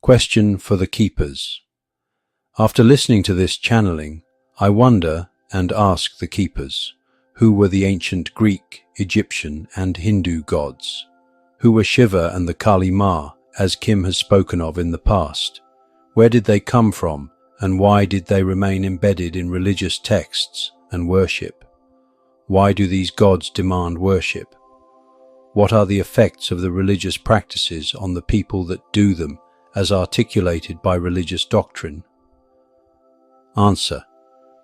Question for the keepers. After listening to this channeling, I wonder and ask the keepers, who were the ancient Greek, Egyptian and Hindu gods? Who were Shiva and the Kali Ma, as Kim has spoken of in the past? Where did they come from, and why did they remain embedded in religious texts and worship? Why do these gods demand worship? What are the effects of the religious practices on the people that do them, as articulated by religious doctrine? Answer.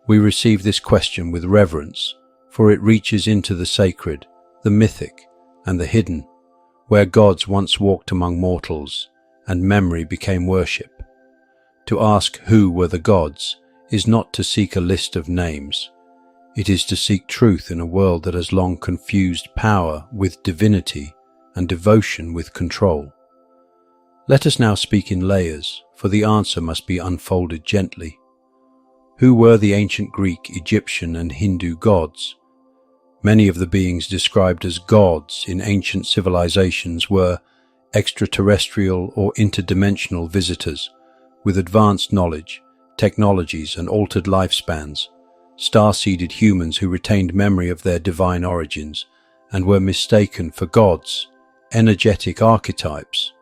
We receive this question with reverence, for it reaches into the sacred, the mythic, and the hidden, where gods once walked among mortals, and memory became worship. To ask who were the gods is not to seek a list of names. It is to seek truth in a world that has long confused power with divinity and devotion with control. Let us now speak in layers, for the answer must be unfolded gently. Who were the ancient Greek, Egyptian and Hindu gods? Many of the beings described as gods in ancient civilizations were extraterrestrial or interdimensional visitors with advanced knowledge, technologies and altered lifespans, star-seeded humans who retained memory of their divine origins and were mistaken for gods, energetic archetypes,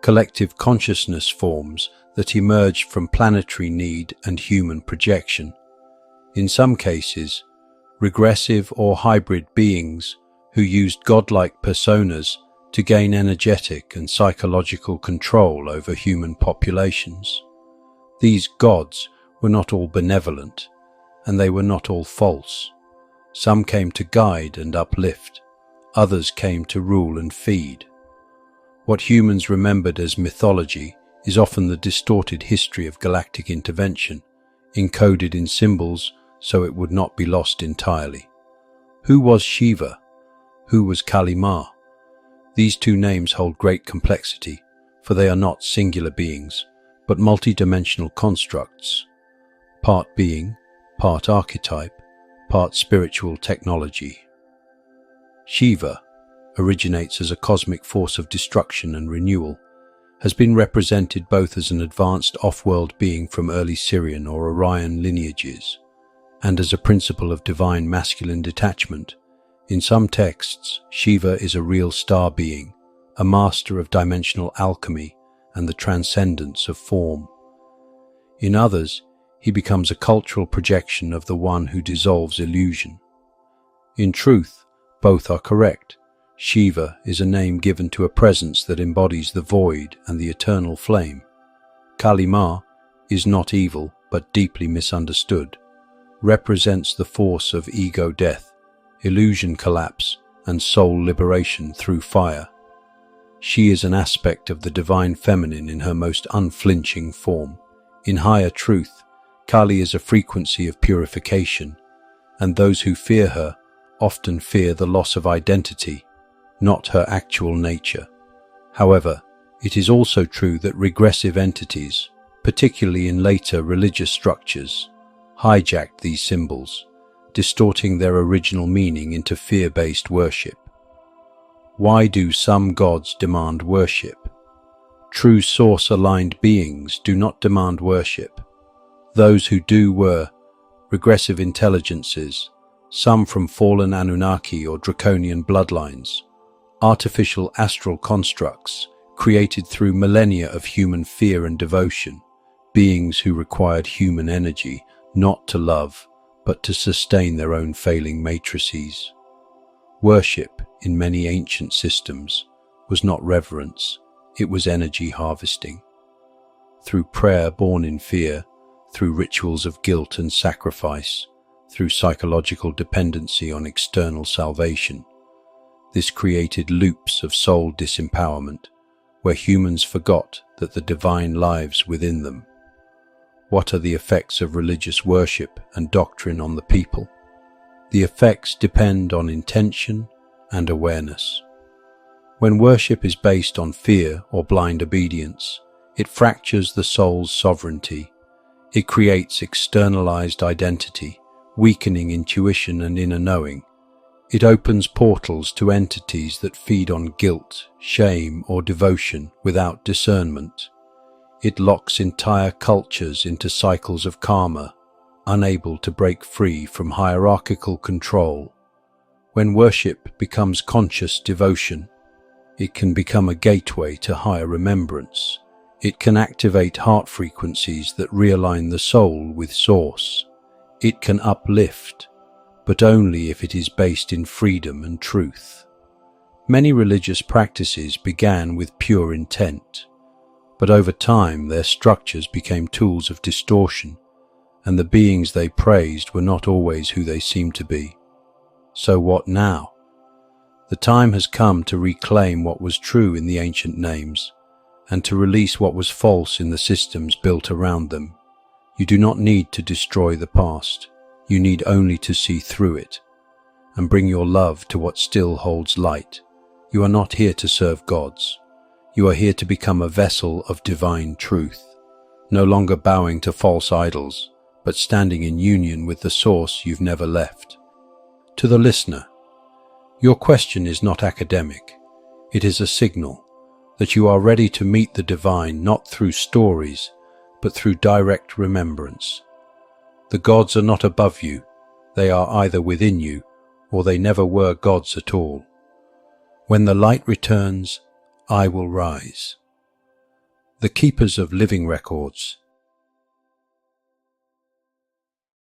collective consciousness forms that emerged from planetary need and human projection. In some cases, regressive or hybrid beings who used godlike personas to gain energetic and psychological control over human populations. These gods were not all benevolent, and they were not all false. Some came to guide and uplift, others came to rule and feed. What humans remembered as mythology is often the distorted history of galactic intervention, encoded in symbols so it would not be lost entirely. Who was Shiva? Who was Kali Ma? These two names hold great complexity, for they are not singular beings, but multidimensional constructs, part being, part archetype, part spiritual technology. Shiva originates as a cosmic force of destruction and renewal, has been represented both as an advanced off-world being from early Syrian or Orion lineages, and as a principle of divine masculine detachment. In some texts, Shiva is a real star being, a master of dimensional alchemy and the transcendence of form. In others, he becomes a cultural projection of the one who dissolves illusion. In truth, both are correct. Shiva is a name given to a presence that embodies the void and the eternal flame. Kali Ma is not evil but deeply misunderstood, represents the force of ego death, illusion collapse, and soul liberation through fire. She is an aspect of the divine feminine in her most unflinching form. In higher truth, Kali is a frequency of purification, and those who fear her often fear the loss of identity, not her actual nature. However, it is also true that regressive entities, particularly in later religious structures, hijacked these symbols, distorting their original meaning into fear-based worship. Why do some gods demand worship? True source-aligned beings do not demand worship. Those who do were regressive intelligences, some from fallen Anunnaki or draconian bloodlines, artificial astral constructs created through millennia of human fear and devotion, beings who required human energy not to love, but to sustain their own failing matrices. Worship, in many ancient systems, was not reverence, it was energy harvesting. Through prayer born in fear, through rituals of guilt and sacrifice, through psychological dependency on external salvation, this created loops of soul disempowerment, where humans forgot that the divine lives within them. What are the effects of religious worship and doctrine on the people? The effects depend on intention and awareness. When worship is based on fear or blind obedience, it fractures the soul's sovereignty. It creates externalized identity, weakening intuition and inner knowing. It opens portals to entities that feed on guilt, shame, or devotion without discernment. It locks entire cultures into cycles of karma, unable to break free from hierarchical control. When worship becomes conscious devotion, it can become a gateway to higher remembrance. It can activate heart frequencies that realign the soul with Source. It can uplift, but only if it is based in freedom and truth. Many religious practices began with pure intent, but over time their structures became tools of distortion, and the beings they praised were not always who they seemed to be. So what now? The time has come to reclaim what was true in the ancient names, and to release what was false in the systems built around them. You do not need to destroy the past. You need only to see through it, and bring your love to what still holds light. You are not here to serve gods. You are here to become a vessel of divine truth, no longer bowing to false idols, but standing in union with the source you've never left. To the listener, your question is not academic. It is a signal that you are ready to meet the divine not through stories, but through direct remembrance. The gods are not above you. They are either within you, or they never were gods at all. When the light returns, I will rise. The keepers of living records